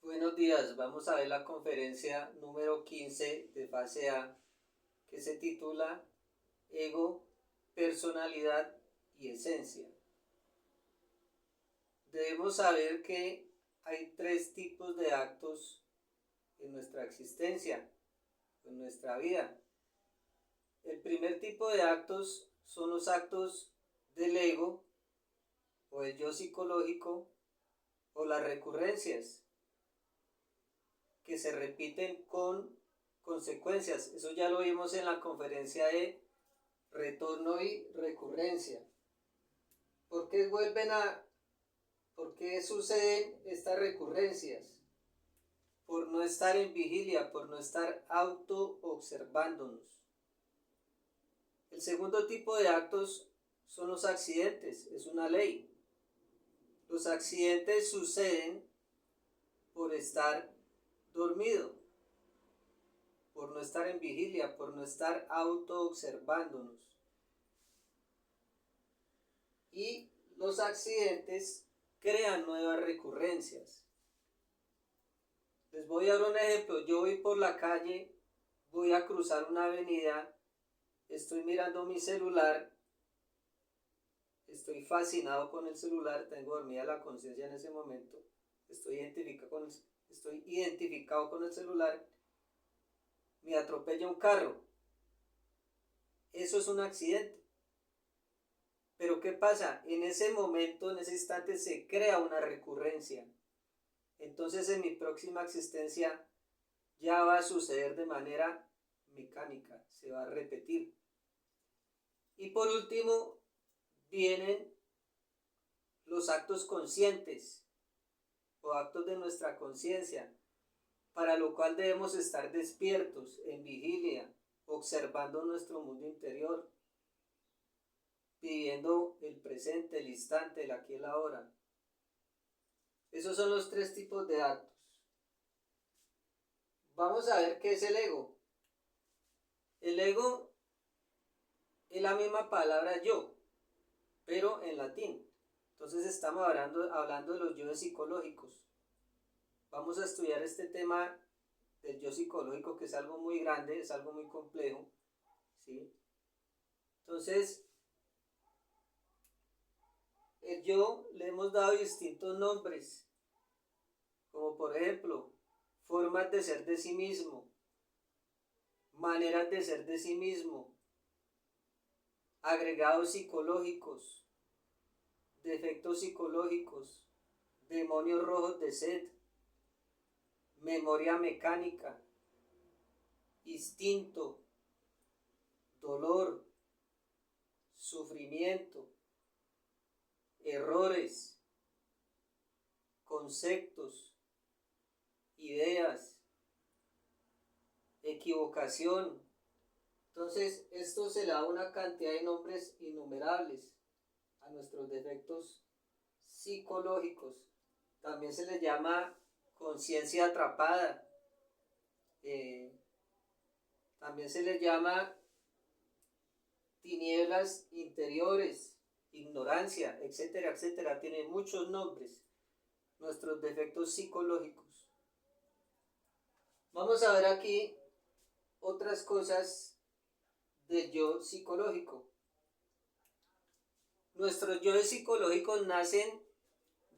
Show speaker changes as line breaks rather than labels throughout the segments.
Buenos días, vamos a ver la conferencia número 15 de fase A que se titula Ego, Personalidad y Esencia. Debemos saber que hay tres tipos de actos en nuestra existencia, en nuestra vida. El primer tipo de actos son los actos del ego o el yo psicológico o las recurrencias que se repiten con consecuencias. Eso ya lo vimos en la conferencia de retorno y recurrencia. ¿Por qué por qué suceden estas recurrencias? Por no estar en vigilia, por no estar auto observándonos. El segundo tipo de actos son los accidentes, es una ley. Los accidentes suceden por estar dormido, por no estar en vigilia, por no estar auto observándonos. Y los accidentes crean nuevas recurrencias. Les voy a dar un ejemplo. Yo voy por la calle, voy a cruzar una avenida, estoy mirando mi celular, estoy fascinado con el celular, tengo dormida la conciencia en ese momento, estoy identificado con el celular, me atropella un carro. Eso es un accidente. Pero ¿qué pasa? En ese momento, en ese instante, se crea una recurrencia. Entonces en mi próxima existencia ya va a suceder de manera mecánica, se va a repetir. Y por último, vienen los actos conscientes o actos de nuestra conciencia, para lo cual debemos estar despiertos, en vigilia, observando nuestro mundo interior, viviendo el presente, el instante, el aquí y el ahora. Esos son los tres tipos de actos. Vamos a ver qué es el ego. El ego es la misma palabra yo, pero en latín. Entonces estamos hablando de los yoes psicológicos. Vamos a estudiar este tema del yo psicológico, que es algo muy grande, es algo muy complejo, ¿sí? Entonces, el yo le hemos dado distintos nombres, como por ejemplo, formas de ser de sí mismo, maneras de ser de sí mismo, agregados psicológicos, defectos psicológicos, demonios rojos de sed, memoria mecánica, instinto, dolor, sufrimiento, errores, conceptos, ideas, equivocación. Entonces, esto se le da una cantidad de nombres innumerables a nuestros defectos psicológicos. También se les llama conciencia atrapada. También se les llama tinieblas interiores, ignorancia, etcétera, etcétera. Tiene muchos nombres nuestros defectos psicológicos. Vamos a ver aquí otras cosas del yo psicológico. Nuestros yoes psicológicos nacen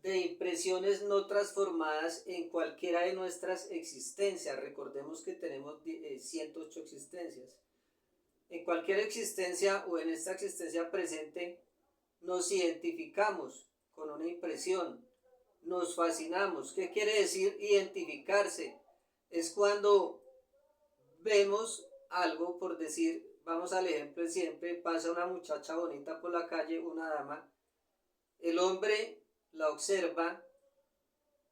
de impresiones no transformadas en cualquiera de nuestras existencias. Recordemos que tenemos 108 existencias. En cualquier existencia o en esta existencia presente nos identificamos con una impresión, nos fascinamos. ¿Qué quiere decir identificarse? Es cuando vemos algo, por decir, vamos al ejemplo de siempre, pasa una muchacha bonita por la calle, una dama, el hombre la observa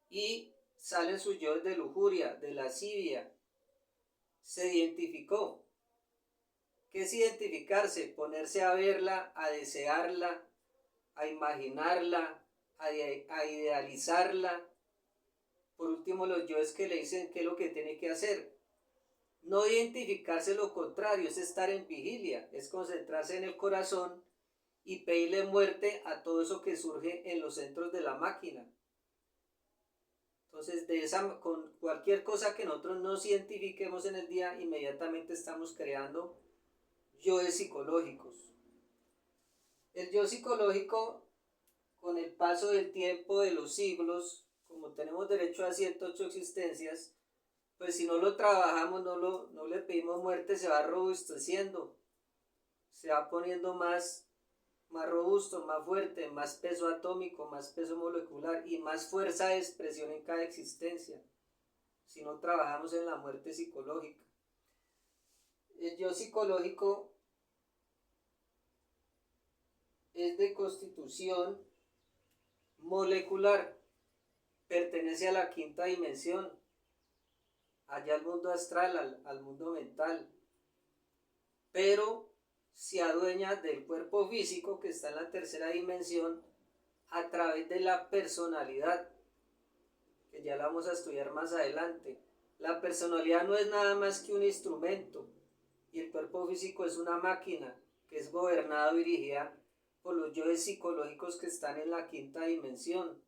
y salen sus yoes de lujuria, de lascivia, se identificó. ¿Qué es identificarse? Ponerse a verla, a desearla, a imaginarla, a idealizarla. Por último, los yoes que le dicen qué es lo que tiene que hacer. No identificarse, lo contrario, es estar en vigilia, es concentrarse en el corazón y pedirle muerte a todo eso que surge en los centros de la máquina. Entonces, con cualquier cosa que nosotros nos identifiquemos en el día, inmediatamente estamos creando yoes psicológicos. El yo psicológico, con el paso del tiempo, de los siglos, como tenemos derecho a 108 existencias, pues si no lo trabajamos, no le pedimos muerte, se va robusteciendo, se va poniendo más robusto, más fuerte, más peso atómico, más peso molecular y más fuerza de expresión en cada existencia, si no trabajamos en la muerte psicológica. El yo psicológico es de constitución molecular, pertenece a la quinta dimensión, allá al mundo astral, al mundo mental, pero se adueña del cuerpo físico que está en la tercera dimensión a través de la personalidad, que ya la vamos a estudiar más adelante. La personalidad no es nada más que un instrumento y el cuerpo físico es una máquina que es gobernada y dirigida por los yoes psicológicos que están en la quinta dimensión.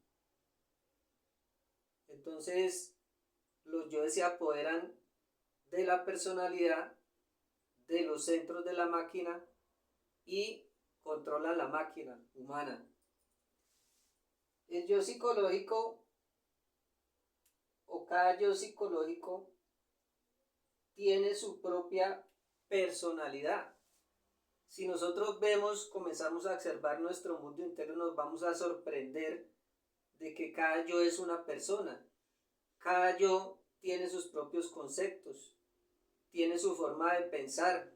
Entonces, los yoes se apoderan de la personalidad, de los centros de la máquina y controlan la máquina humana. El yo psicológico o cada yo psicológico tiene su propia personalidad. Si nosotros comenzamos a observar nuestro mundo interno, nos vamos a sorprender de que cada yo es una persona. Cada yo tiene sus propios conceptos, tiene su forma de pensar.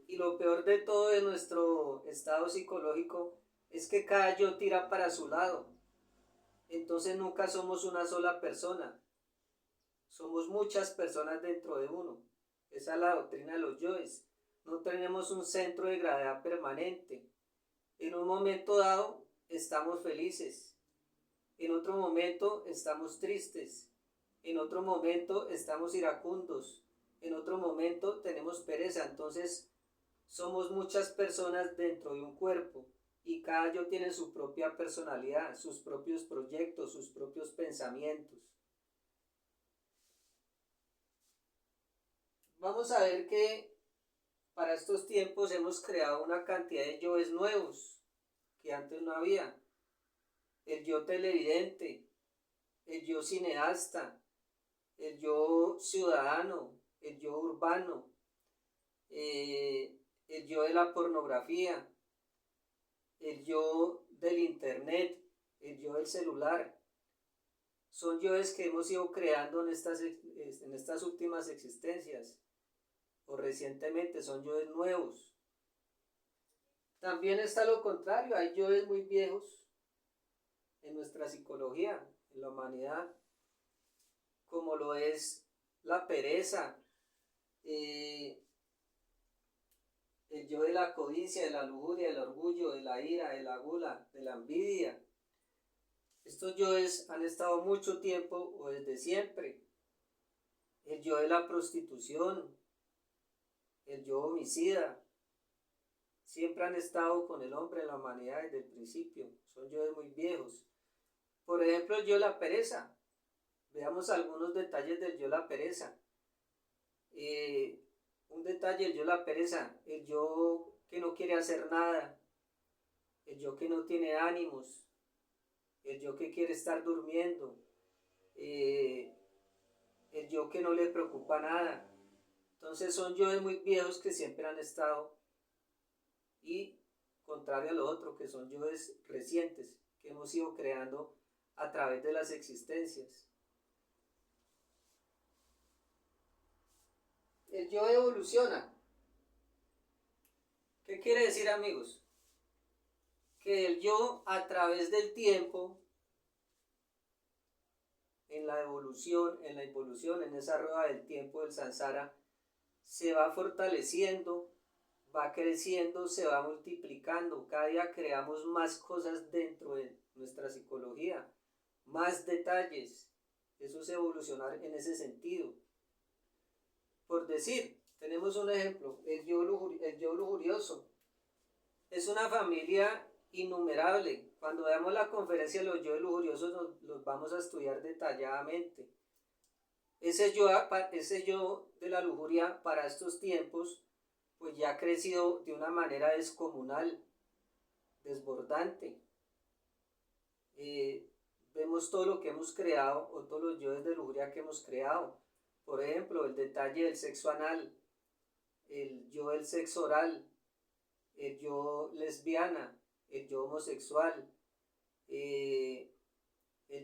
Y lo peor de todo de nuestro estado psicológico es que cada yo tira para su lado. Entonces nunca somos una sola persona. Somos muchas personas dentro de uno. Esa es la doctrina de los yoes. No tenemos un centro de gravedad permanente. En un momento dado estamos felices. En otro momento estamos tristes. En otro momento estamos iracundos. En otro momento tenemos pereza. Entonces somos muchas personas dentro de un cuerpo y cada yo tiene su propia personalidad, sus propios proyectos, sus propios pensamientos. Vamos a ver que para estos tiempos hemos creado una cantidad de yoes nuevos que antes no había. El yo televidente, el yo cineasta, el yo ciudadano, el yo urbano, el yo de la pornografía, el yo del internet, el yo del celular. Son yoes que hemos ido creando en estas últimas existencias o recientemente, son yoes nuevos. También está lo contrario, hay yoes muy viejos en nuestra psicología, en la humanidad, como lo es la pereza, el yo de la codicia, de la lujuria, del orgullo, de la ira, de la gula, de la envidia. Estos yoes han estado mucho tiempo o desde siempre. El yo de la prostitución, el yo homicida, siempre han estado con el hombre en la humanidad desde el principio. Son yoes muy viejos. Por ejemplo, el yo de la pereza. Veamos algunos detalles del yo de la pereza. Un detalle, el yo de la pereza, el yo que no quiere hacer nada, el yo que no tiene ánimos, el yo que quiere estar durmiendo, el yo que no le preocupa nada. Entonces son yoes muy viejos que siempre han estado, y contrario a lo otro, que son yoes recientes que hemos ido creando a través de las existencias. El yo evoluciona. ¿Qué quiere decir, amigos? Que el yo a través del tiempo, en la evolución, en esa rueda del tiempo del samsara, se va fortaleciendo, va creciendo, se va multiplicando. Cada día creamos más cosas dentro de nuestra psicología, más detalles. Eso es evolucionar en ese sentido. Por decir, tenemos un ejemplo, el yo lujurioso. Es una familia innumerable Cuando veamos la conferencia de los yoes lujuriosos los vamos a estudiar detalladamente. Ese yo de la lujuria para estos tiempos pues ya ha crecido de una manera descomunal, desbordante. Vemos todo lo que hemos creado o todos los yoes de lujuria que hemos creado. Por ejemplo, el detalle del sexo anal, el yo del sexo oral, el yo lesbiana, el yo homosexual, el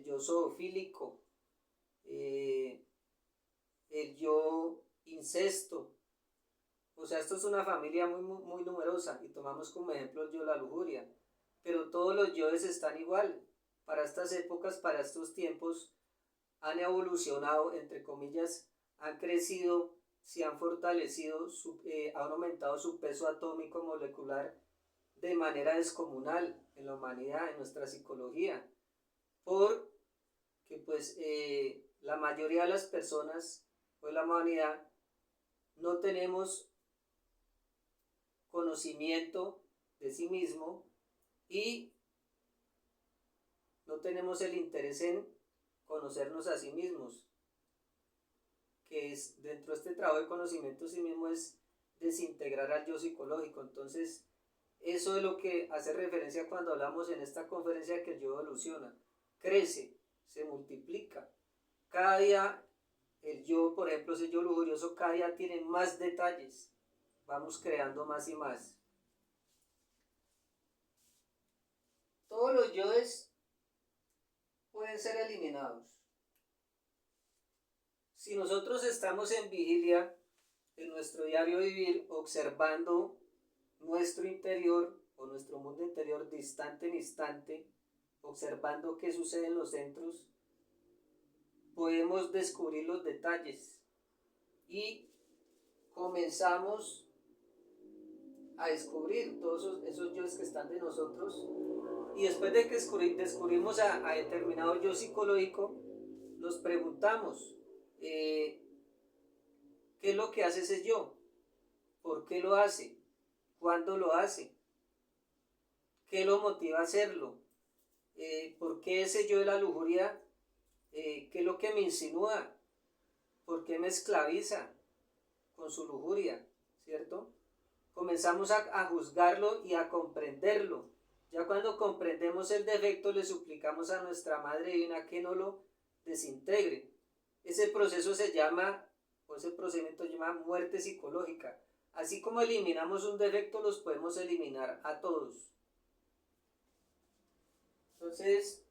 yo zoofílico, el yo incesto. O sea, esto es una familia muy numerosa y tomamos como ejemplo el yo la lujuria. Pero todos los yoes están igual. Para estas épocas, para estos tiempos, han evolucionado, entre comillas, han crecido, se han fortalecido, han aumentado su peso atómico molecular de manera descomunal en la humanidad, en nuestra psicología, porque pues la mayoría de las personas o de la humanidad no tenemos conocimiento de sí mismo y no tenemos el interés en conocernos a sí mismos, que es dentro de este trabajo de conocimiento de sí mismo es desintegrar al yo psicológico. Entonces eso es lo que hace referencia cuando hablamos en esta conferencia, que el yo evoluciona, crece, se multiplica. Cada día el yo, por ejemplo, ese yo lujurioso, cada día tiene más detalles. Vamos creando más y más. Todos los yoes pueden ser eliminados. Si nosotros estamos en vigilia, en nuestro diario vivir, observando nuestro interior o nuestro mundo interior de instante en instante, observando qué sucede en los centros, podemos descubrir los detalles y comenzamos a descubrir todos esos yoes que están de nosotros. Y después de que descubrimos a determinado yo psicológico, nos preguntamos, ¿qué es lo que hace ese yo? ¿Por qué lo hace? ¿Cuándo lo hace? ¿Qué lo motiva a hacerlo? ¿Por qué ese yo de la lujuria? ¿Qué es lo que me insinúa? ¿Por qué me esclaviza con su lujuria? ¿Cierto? Comenzamos a juzgarlo y a comprenderlo. Ya cuando comprendemos el defecto, le suplicamos a nuestra Madre Divina que no lo desintegre. Ese proceso se llama, o ese procedimiento se llama muerte psicológica. Así como eliminamos un defecto, los podemos eliminar a todos. Entonces,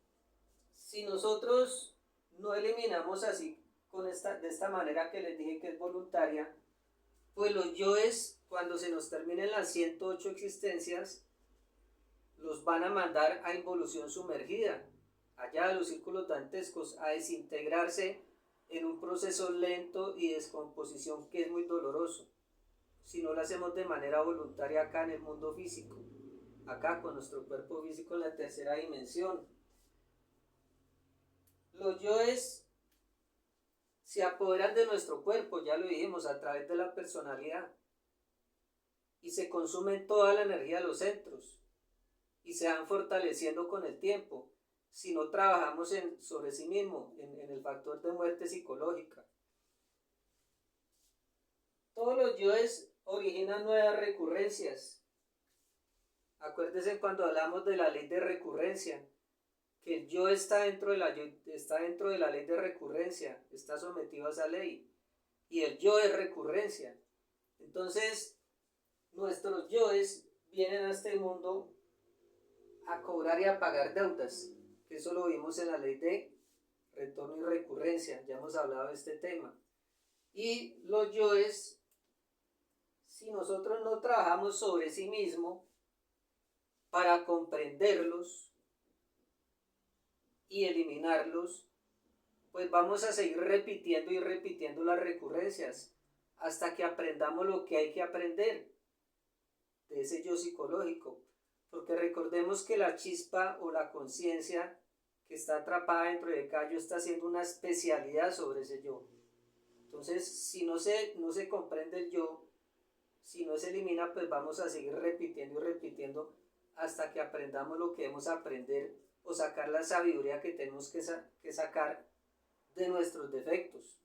si nosotros no eliminamos así, de esta manera que les dije que es voluntaria, pues los yoes, cuando se nos terminen las 108 existencias, los van a mandar a involución sumergida, allá a los círculos dantescos, a desintegrarse en un proceso lento y de descomposición que es muy doloroso, si no lo hacemos de manera voluntaria acá en el mundo físico, acá con nuestro cuerpo físico en la tercera dimensión. Los yoes se apoderan de nuestro cuerpo, ya lo dijimos, a través de la personalidad, y se consumen toda la energía de los centros y se van fortaleciendo con el tiempo si no trabajamos sobre sí mismo, en el factor de muerte psicológica. Todos los yoes originan nuevas recurrencias. Acuérdense cuando hablamos de la ley de recurrencia, que el yo está dentro de la ley de recurrencia, está sometido a esa ley, y el yo es recurrencia. Entonces, nuestros yoes vienen a este mundo a cobrar y a pagar deudas, que eso lo vimos en la ley de retorno y recurrencia, ya hemos hablado de este tema. Y los yoes, si nosotros no trabajamos sobre sí mismo para comprenderlos y eliminarlos, pues vamos a seguir repitiendo y repitiendo las recurrencias hasta que aprendamos lo que hay que aprender de ese yo psicológico. Porque recordemos que la chispa o la conciencia que está atrapada dentro de cada yo está haciendo una especialidad sobre ese yo. Entonces, si no se comprende el yo, si no se elimina, pues vamos a seguir repitiendo y repitiendo hasta que aprendamos lo que debemos aprender o sacar la sabiduría que tenemos que sacar de nuestros defectos.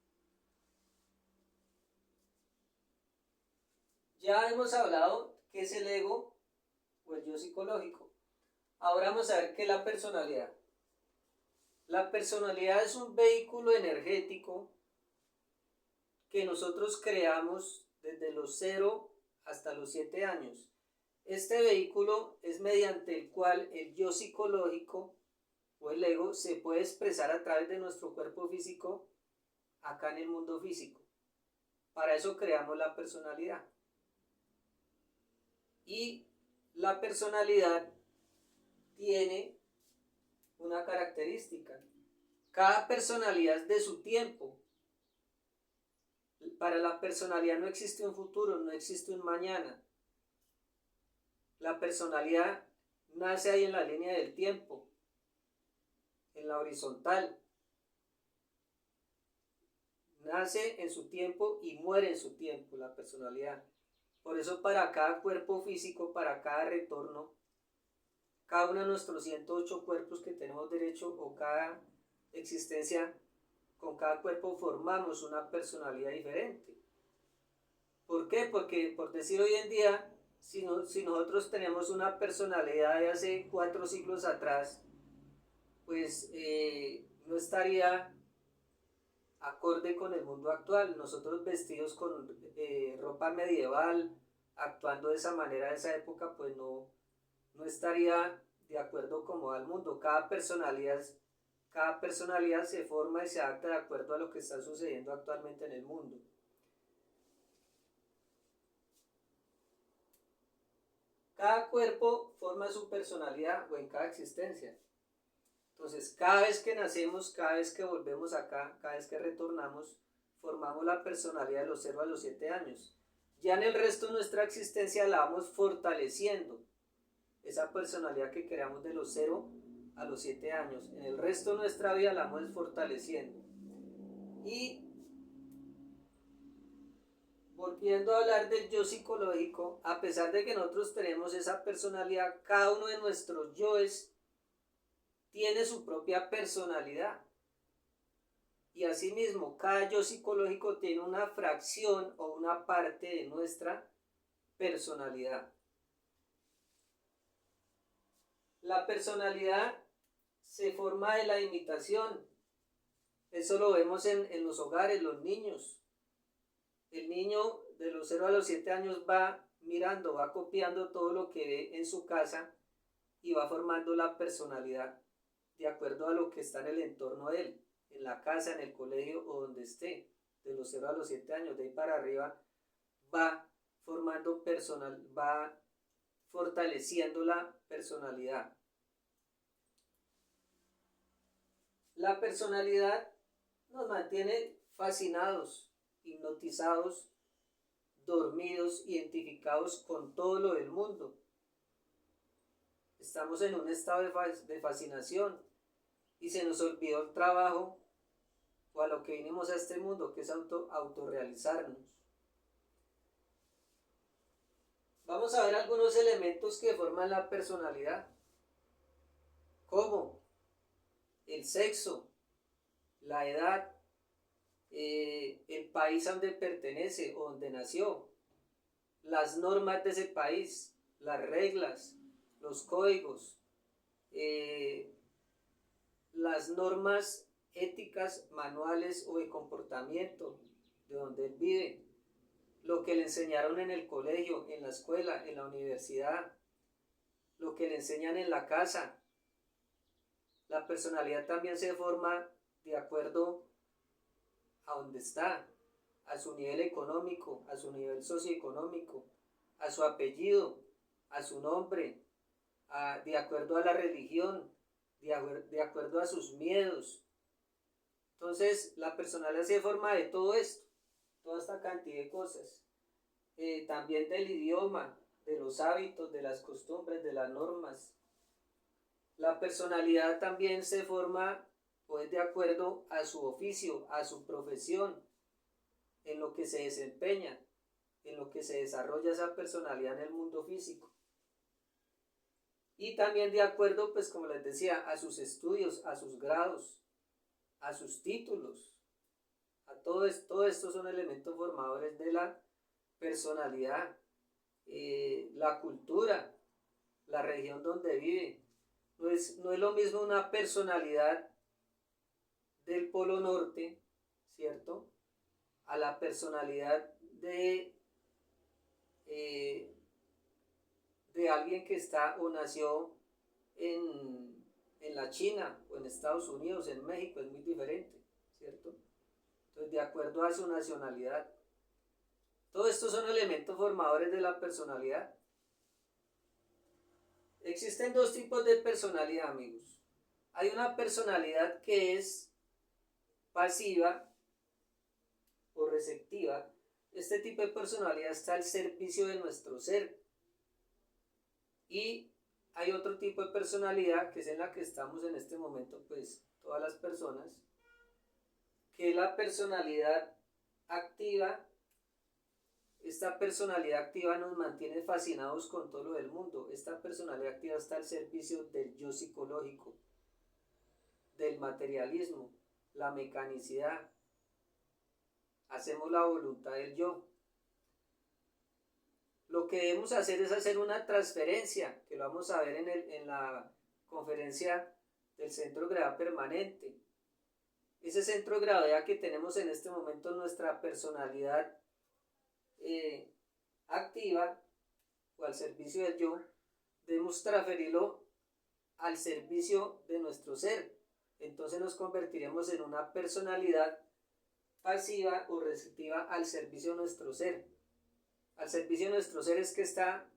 Ya hemos hablado qué es el ego o el yo psicológico. Ahora vamos a ver qué es la personalidad. La personalidad es un vehículo energético que nosotros creamos desde los 0 hasta los 7 años. Este vehículo es mediante el cual el yo psicológico o el ego se puede expresar a través de nuestro cuerpo físico acá en el mundo físico. Para eso creamos la personalidad. Y la personalidad tiene una característica. Cada personalidad es de su tiempo. Para la personalidad no existe un futuro, no existe un mañana. La personalidad nace ahí en la línea del tiempo, en la horizontal. Nace en su tiempo y muere en su tiempo la personalidad. Por eso para cada cuerpo físico, para cada retorno, cada uno de nuestros 108 cuerpos que tenemos derecho o cada existencia, con cada cuerpo formamos una personalidad diferente. ¿Por qué? Porque por decir hoy en día, si nosotros tenemos una personalidad de hace 4 siglos atrás, pues no estaría acorde con el mundo actual. Nosotros vestidos con ropa medieval, actuando de esa manera de esa época, pues no estaría de acuerdo como al mundo. Cada personalidad se forma y se adapta de acuerdo a lo que está sucediendo actualmente en el mundo. Cada cuerpo forma su personalidad o en cada existencia. Entonces, cada vez que nacemos, cada vez que volvemos acá, cada vez que retornamos, formamos la personalidad de los 0 a los 7 años. Ya en el resto de nuestra existencia la vamos fortaleciendo. Esa personalidad que creamos de los 0 a los 7 años. En el resto de nuestra vida la vamos fortaleciendo. Y volviendo a hablar del yo psicológico, a pesar de que nosotros tenemos esa personalidad, cada uno de nuestros yoes tiene su propia personalidad. Y asimismo, cada yo psicológico tiene una fracción o una parte de nuestra personalidad. La personalidad se forma de la imitación. Eso lo vemos en los hogares, los niños. El niño de los 0 a los 7 años va mirando, va copiando todo lo que ve en su casa y va formando la personalidad de acuerdo a lo que está en el entorno de él, en la casa, en el colegio o donde esté, de los 0 a los 7 años. De ahí para arriba va formando va fortaleciendo la personalidad. La personalidad nos mantiene fascinados, hipnotizados, dormidos, identificados con todo lo del mundo. Estamos en un estado de fascinación y se nos olvidó el trabajo o a lo que vinimos a este mundo, que es autorrealizarnos. Vamos a ver algunos elementos que forman la personalidad, como el sexo, la edad, el país a donde pertenece o donde nació, las normas de ese país, las reglas, los códigos, las normas éticas, manuales o de comportamiento de donde él vive, lo que le enseñaron en el colegio, en la escuela, en la universidad, lo que le enseñan en la casa. La personalidad también se forma de acuerdo a donde está, a su nivel económico, a su nivel socioeconómico, a su apellido, a su nombre, de acuerdo a la religión, de acuerdo a sus miedos. Entonces, la personalidad se forma de todo esto, toda esta cantidad de cosas. También del idioma, de los hábitos, de las costumbres, de las normas. La personalidad también se forma pues de acuerdo a su oficio, a su profesión, en lo que se desempeña, en lo que se desarrolla esa personalidad en el mundo físico. y también de acuerdo, pues como les decía, a sus estudios, a sus grados, a sus títulos, todo esto son elementos formadores de la personalidad, la cultura, la región donde vive. No es lo mismo una personalidad del Polo Norte, ¿cierto? A la personalidad eh, de alguien que está o nació en la China o en Estados Unidos, en México, es muy diferente, ¿cierto? Entonces, de acuerdo a su nacionalidad. Todos estos son elementos formadores de la personalidad. Existen dos tipos de personalidad, amigos. Hay una personalidad que es pasiva o receptiva. Este tipo de personalidad está al servicio de nuestro ser. Y hay otro tipo de personalidad que es en la que estamos en este momento, pues todas las personas, que es la personalidad activa. Esta personalidad activa nos mantiene fascinados con todo lo del mundo. Esta personalidad activa está al servicio del yo psicológico, del materialismo, la mecanicidad. Hacemos la voluntad del yo. Lo que debemos hacer es hacer una transferencia, que lo vamos a ver en la conferencia del centro de gravedad permanente. Ese centro de gravedad que tenemos en este momento, nuestra personalidad activa o al servicio del yo, debemos transferirlo al servicio de nuestro ser. Entonces nos convertiremos en una personalidad pasiva o receptiva al servicio de nuestro ser. Al servicio de nuestro ser es que está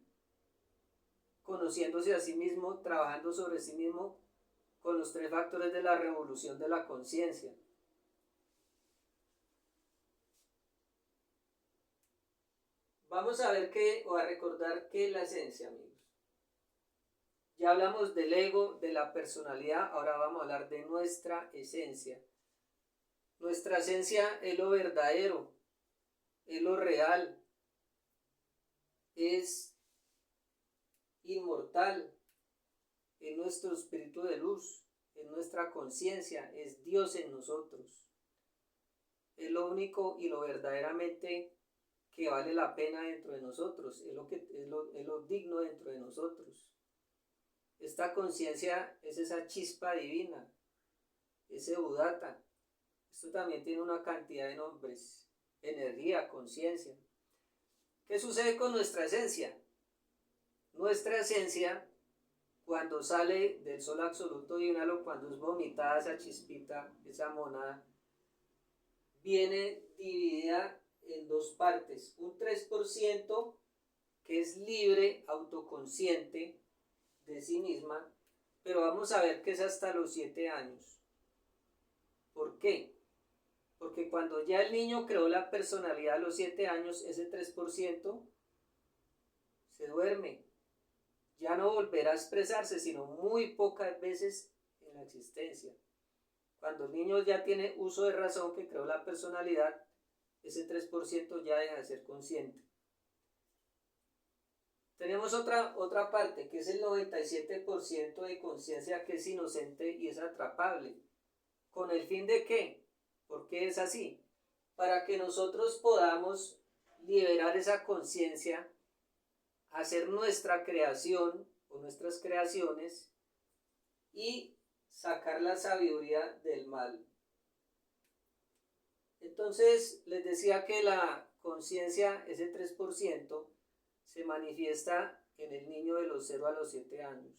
conociéndose a sí mismo, trabajando sobre sí mismo con los tres factores de la revolución de la conciencia. Vamos a ver o a recordar qué es la esencia, amigos. Ya hablamos del ego, de la personalidad, ahora vamos a hablar de nuestra esencia. Nuestra esencia es lo verdadero, es lo real, es inmortal, es nuestro espíritu de luz, es nuestra conciencia, es Dios en nosotros. Es lo único y lo verdaderamente que vale la pena dentro de nosotros, es lo digno dentro de nosotros. Esta conciencia es esa chispa divina, ese Buddhata. Esto también tiene una cantidad de nombres: energía, conciencia. ¿Qué sucede con nuestra esencia? Nuestra esencia, cuando sale del sol absoluto divinal, cuando es vomitada esa chispita, esa monada, viene dividida en dos partes: un 3% que es libre, autoconsciente de sí misma, pero vamos a ver que es hasta los 7 años. ¿Por qué? Porque cuando ya el niño creó la personalidad a los 7 años, ese 3% se duerme. Ya no volverá a expresarse, sino muy pocas veces en la existencia. Cuando el niño ya tiene uso de razón, que creó la personalidad, ese 3% ya deja de ser consciente. Tenemos otra parte, que es el 97% de conciencia, que es inocente y es atrapable. ¿Con el fin de qué? ¿Por qué es así? Para que nosotros podamos liberar esa conciencia, hacer nuestra creación o nuestras creaciones y sacar la sabiduría del mal. Entonces les decía que la conciencia, ese 3%, se manifiesta en el niño de los 0 a los 7 años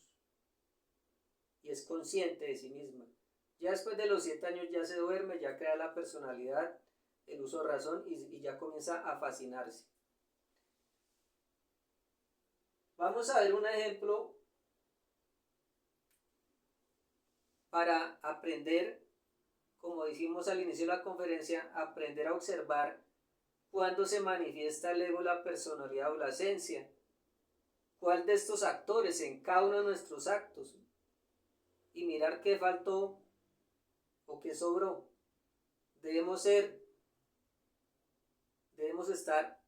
y es consciente de sí misma. Ya después de los 7 años ya se duerme, ya crea la personalidad, el uso de razón y ya comienza a fascinarse. Vamos a ver un ejemplo para aprender, como dijimos al inicio de la conferencia, aprender a observar cuándo se manifiesta el ego, la personalidad o la esencia. ¿Cuál de estos actores en cada uno de nuestros actos? Y mirar qué faltó o qué sobró. Debemos estar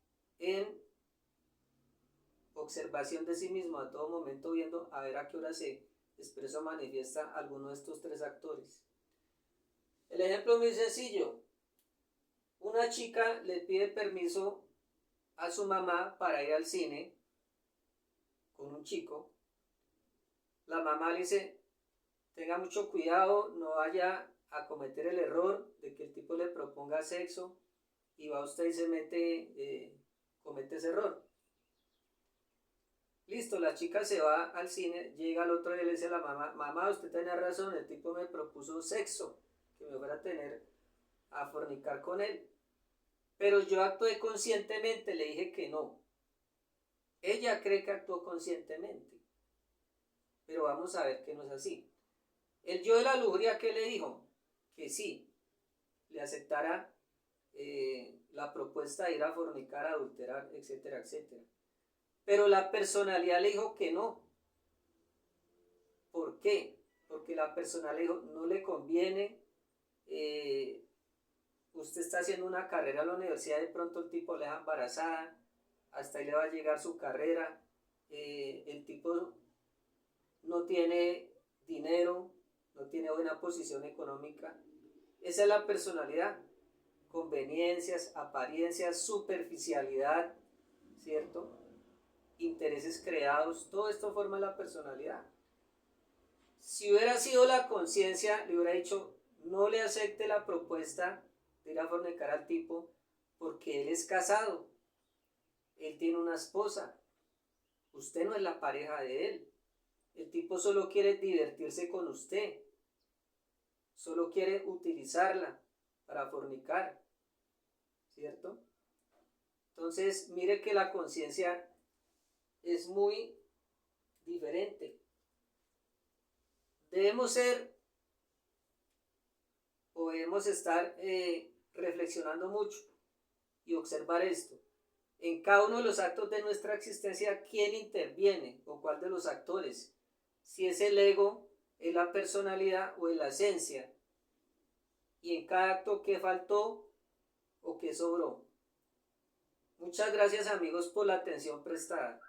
observación de sí mismo a todo momento, viendo a ver a qué hora se expresa o manifiesta alguno de estos tres actores. El ejemplo es muy sencillo. Una chica le pide permiso a su mamá para ir al cine con un chico. La mamá le dice, tenga mucho cuidado, no vaya a cometer el error de que el tipo le proponga sexo y va usted y se mete, comete ese error. Listo, la chica se va al cine, llega al otro día y le dice a la mamá, mamá, usted tenía razón, el tipo me propuso sexo, que me fuera a fornicar con él. Pero yo actué conscientemente, le dije que no. Ella cree que actuó conscientemente, pero vamos a ver que no es así. El yo de la lujuria, ¿qué le dijo? Que sí, le aceptara la propuesta de ir a fornicar, a adulterar, etcétera, etcétera. Pero la personalidad le dijo que no. ¿Por qué? Porque la personalidad le dijo, no le conviene, usted está haciendo una carrera en la universidad, de pronto el tipo le deja embarazada, hasta ahí le va a llegar su carrera, el tipo no tiene dinero, no tiene buena posición económica. Esa es la personalidad. Conveniencias, apariencias, superficialidad, ¿cierto? Intereses creados, todo esto forma la personalidad. Si hubiera sido la conciencia, le hubiera dicho, no le acepte la propuesta de ir a fornicar al tipo, porque él es casado, él tiene una esposa, usted no es la pareja de él, el tipo solo quiere divertirse con usted, solo quiere utilizarla para fornicar, ¿cierto? Entonces, mire que la conciencia es muy diferente. Debemos estar reflexionando mucho y observar esto. En cada uno de los actos de nuestra existencia, ¿quién interviene o cuál de los actores? Si es el ego, es la personalidad o es la esencia. Y en cada acto, ¿qué faltó o qué sobró? Muchas gracias, amigos, por la atención prestada.